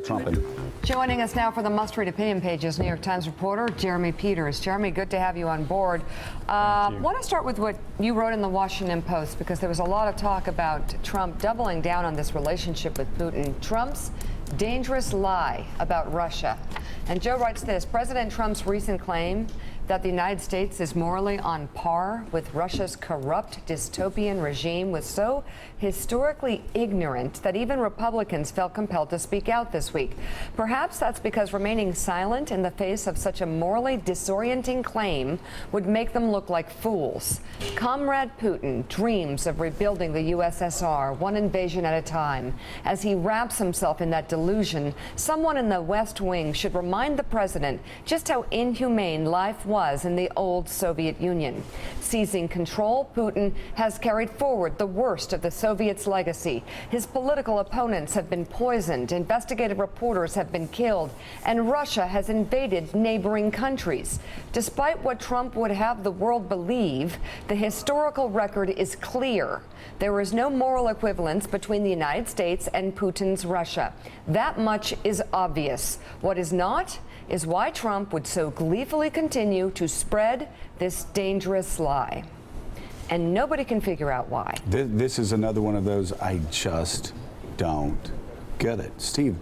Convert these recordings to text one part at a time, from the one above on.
Trump. Joining us now for the must-read opinion pages, New York Times reporter Jeremy Peters. Jeremy, good to have you on board. I want to start with what you wrote in the Washington Post, because there was a lot of talk about Trump doubling down on this relationship with Putin. Trump's dangerous lie about Russia. And Joe writes this: President Trump's recent claim that the United States is morally on par with Russia's corrupt dystopian regime was so historically ignorant that even Republicans felt compelled to speak out this week. Perhaps that's because remaining silent in the face of such a morally disorienting claim would make them look like fools. Comrade Putin dreams of rebuilding the USSR one invasion at a time. As he wraps himself in that delusion, someone in the West Wing should remind the president just how inhumane life was in the old Soviet Union. Seizing control, Putin has carried forward the worst of the Soviets' legacy. His political opponents have been poisoned, investigative reporters have been killed, and Russia has invaded neighboring countries. Despite what Trump would have the world believe, the historical record is clear. There is no moral equivalence between the United States and Putin's Russia. That much is obvious. What is not is why Trump would so gleefully continue to spread this dangerous lie. And nobody can figure out why. This is another one of those I just don't get it. Steve,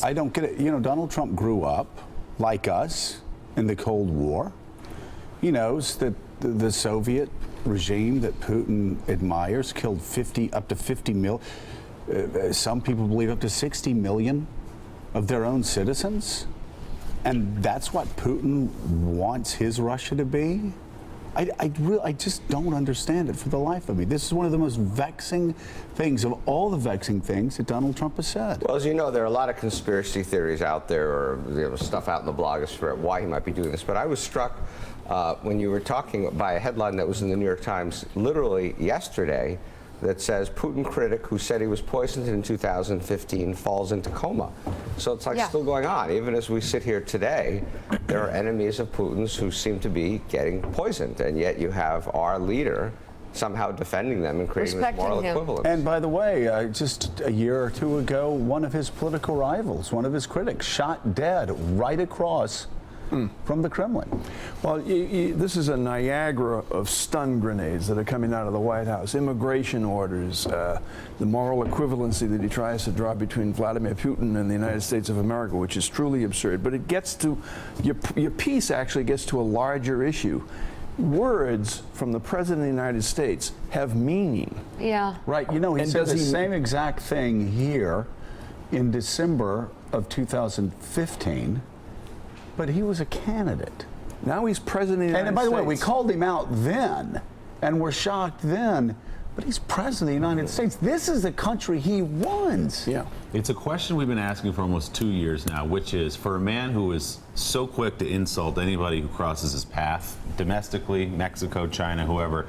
I don't get it. You know, Donald Trump grew up, like us, in the Cold War. He knows that the Soviet regime that Putin admires killed up to 50 million, some people believe up to 60 million of their own citizens. And that's what Putin wants his Russia to be? I just don't understand it for the life of me. This is one of the most vexing things of all the vexing things that Donald Trump has said. Well, as you know, there are a lot of conspiracy theories out there, or stuff out in the blogosphere why he might be doing this. But I was struck when you were talking by a headline that was in the New York Times literally yesterday that says Putin critic who said he was poisoned in 2015 falls into coma. So it's like still going on. Even as we sit here today, there are enemies of Putin's who seem to be getting poisoned, and yet you have our leader somehow defending them and creating this moral equivalence. And by the way, just a year or two ago, one of his political rivals, one of his critics, shot dead right across from the Kremlin. Well, this is a Niagara of stun grenades that are coming out of the White House. Immigration orders, the moral equivalency that he tries to draw between Vladimir Putin and the United States of America, which is truly absurd. But it gets to, your piece actually gets to a larger issue. Words from the President of the United States have meaning. Yeah. Right. You know, he said the same exact thing here in December of 2015. But he was a candidate. Now he's president of the United States. And by the way, we called him out then, and we're shocked then, but he's president of the United States. This is the country he runs. Yeah. It's a question we've been asking for almost 2 years now, which is, for a man who is so quick to insult anybody who crosses his path, domestically, Mexico, China, whoever,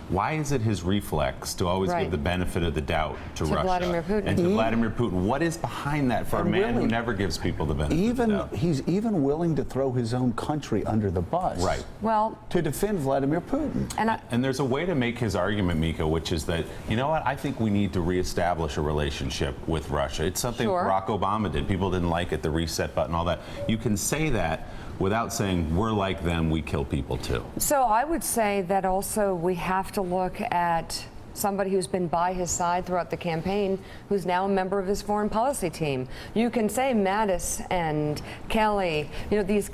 why is it his reflex to always give the benefit of the doubt to Russia Vladimir Putin. and to Vladimir Putin? What is behind that for a man who never gives people the benefit of the doubt? He's even willing to throw his own country under the bus. Right. Well, to defend Vladimir Putin. And there's a way to make his argument, Mika, which is that, you know what, I think we need to reestablish a relationship with Russia. It's something Barack Obama did. People didn't like it, the reset button, all that. You can say that without saying we're like them, we kill people too. So I would say that also we have to look at somebody who's been by his side throughout the campaign, who's now a member of his foreign policy team. You can say Mattis and Kelly, you know, these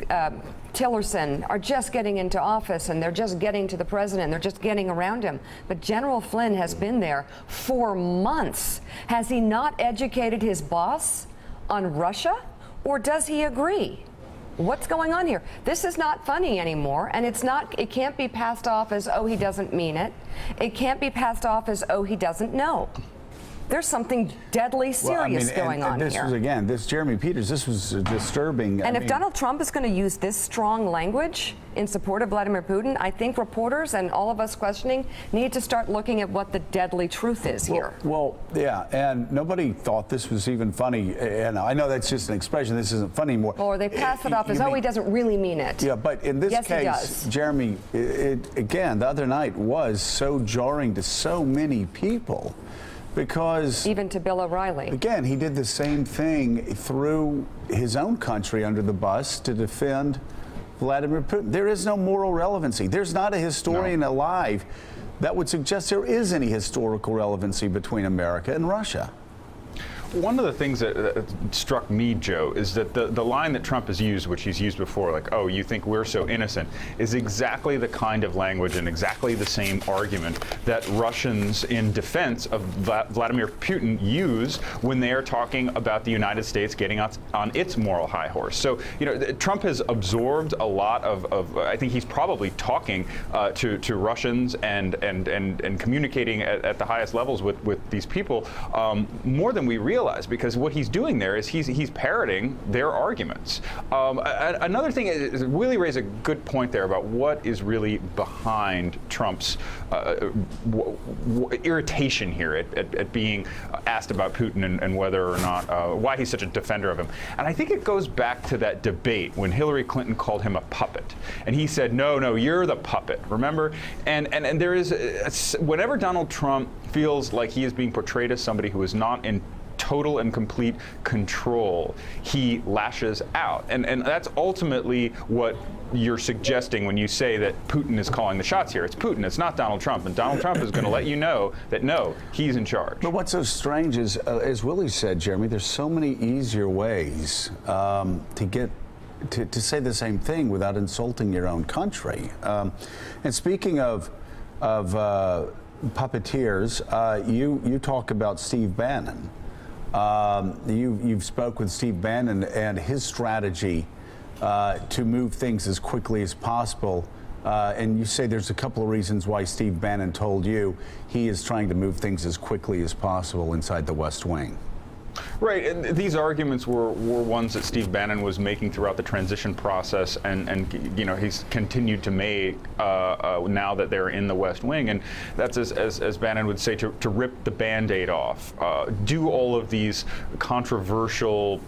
Tillerson are just getting into office and they're just getting to the president, they're just getting around him. But General Flynn has been there for months. Has he not educated his boss on Russia, or does he agree? What's going on here? This is not funny anymore, and it can't be passed off as, oh, he doesn't mean it. It can't be passed off as, oh, he doesn't know. There's something deadly serious going on this here. Was, again, this Jeremy Peters, this was disturbing. And if Donald Trump is going to use this strong language in support of Vladimir Putin, I think reporters and all of us questioning need to start looking at what the deadly truth is here. Well, yeah, and nobody thought this was even funny. And I know that's just an expression. This isn't funny anymore. Or they pass it off as, oh, he doesn't really mean it. Yeah, but in this case, Jeremy, again, the other night was so jarring to so many people Because even to Bill O'Reilly. Again, he did the same thing, threw his own country under the bus to defend Vladimir Putin. There is no moral relevancy. There's not a historian alive that would suggest there is any historical relevancy between America and Russia. One of the things that struck me, Joe, is that the line that Trump has used, which he's used before, like, oh, you think we're so innocent, is exactly the kind of language and exactly the same argument that Russians in defense of Vladimir Putin use when they are talking about the United States getting on its moral high horse. So, Trump has absorbed a lot of I think he's probably talking to Russians and communicating at the highest levels with these people more than we realize, because what he's doing there is he's parroting their arguments. Another thing is really raise a good point there about what is really behind Trump's irritation here at being asked about Putin and whether or not why he's such a defender of him. And I think it goes back to that debate when Hillary Clinton called him a puppet, and he said, no, you're the puppet, remember? And there is whenever Donald Trump feels like he is being portrayed as somebody who is not in total and complete control, he lashes out. And that's ultimately what you're suggesting when you say that Putin is calling the shots here. It's Putin, it's not Donald Trump. And Donald Trump is going to let you know that, no, he's in charge. But what's so strange is, as Willie said, Jeremy, there's so many easier ways to say the same thing without insulting your own country. And speaking of puppeteers, you talk about Steve Bannon. You've spoke with Steve Bannon and his strategy to move things as quickly as possible. And you say there's a couple of reasons why Steve Bannon told you he is trying to move things as quickly as possible inside the West Wing. Right, and these arguments were ones that Steve Bannon was making throughout the transition process, and he's continued to make now that they're in the West Wing, and that's as Bannon would say, to rip the Band-Aid off, do all of these controversial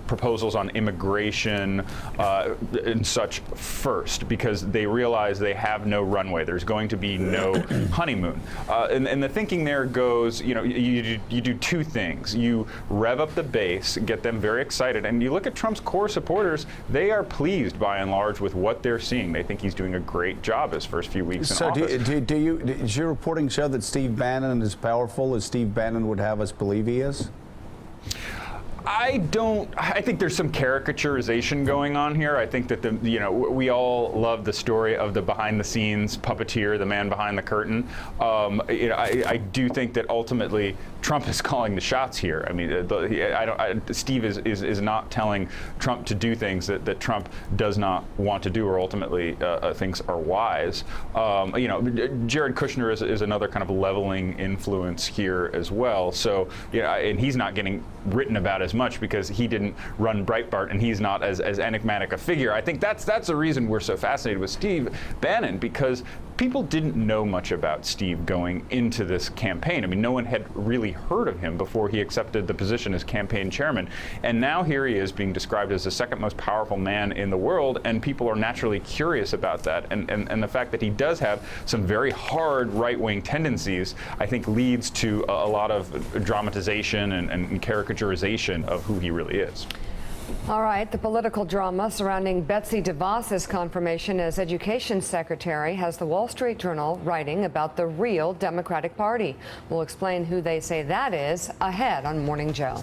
proposals on immigration and such first, because they realize they have no runway. There's going to be no honeymoon. And the thinking there goes, you do two things. You rev up the base, get them very excited, and you look at Trump's core supporters, they are pleased by and large with what they're seeing. They think he's doing a great job his first few weeks in office. Does your reporting show that Steve Bannon is powerful as Steve Bannon would have us believe he is? I think there's some caricaturization going on here. I think that we all love the story of the behind-the-scenes puppeteer, the man behind the curtain. I do think that ultimately Trump is calling the shots here. I mean, Steve is not telling Trump to do things that Trump does not want to do, or ultimately thinks are wise. Jared Kushner is another kind of leveling influence here as well. So, and he's not getting written about as much because he didn't run Breitbart and he's not as enigmatic a figure. I think that's the reason we're so fascinated with Steve Bannon, because people didn't know much about Steve going into this campaign. I mean, no one had really heard of him before he accepted the position as campaign chairman. And now here he is being described as the second most powerful man in the world, and people are naturally curious about that. And the fact that he does have some very hard right-wing tendencies, I think, leads to a lot of dramatization and caricaturization of who he really is. All right, the political drama surrounding Betsy DeVos's confirmation as education secretary has the Wall Street Journal writing about the real Democratic Party. We'll explain who they say that is ahead on Morning Joe.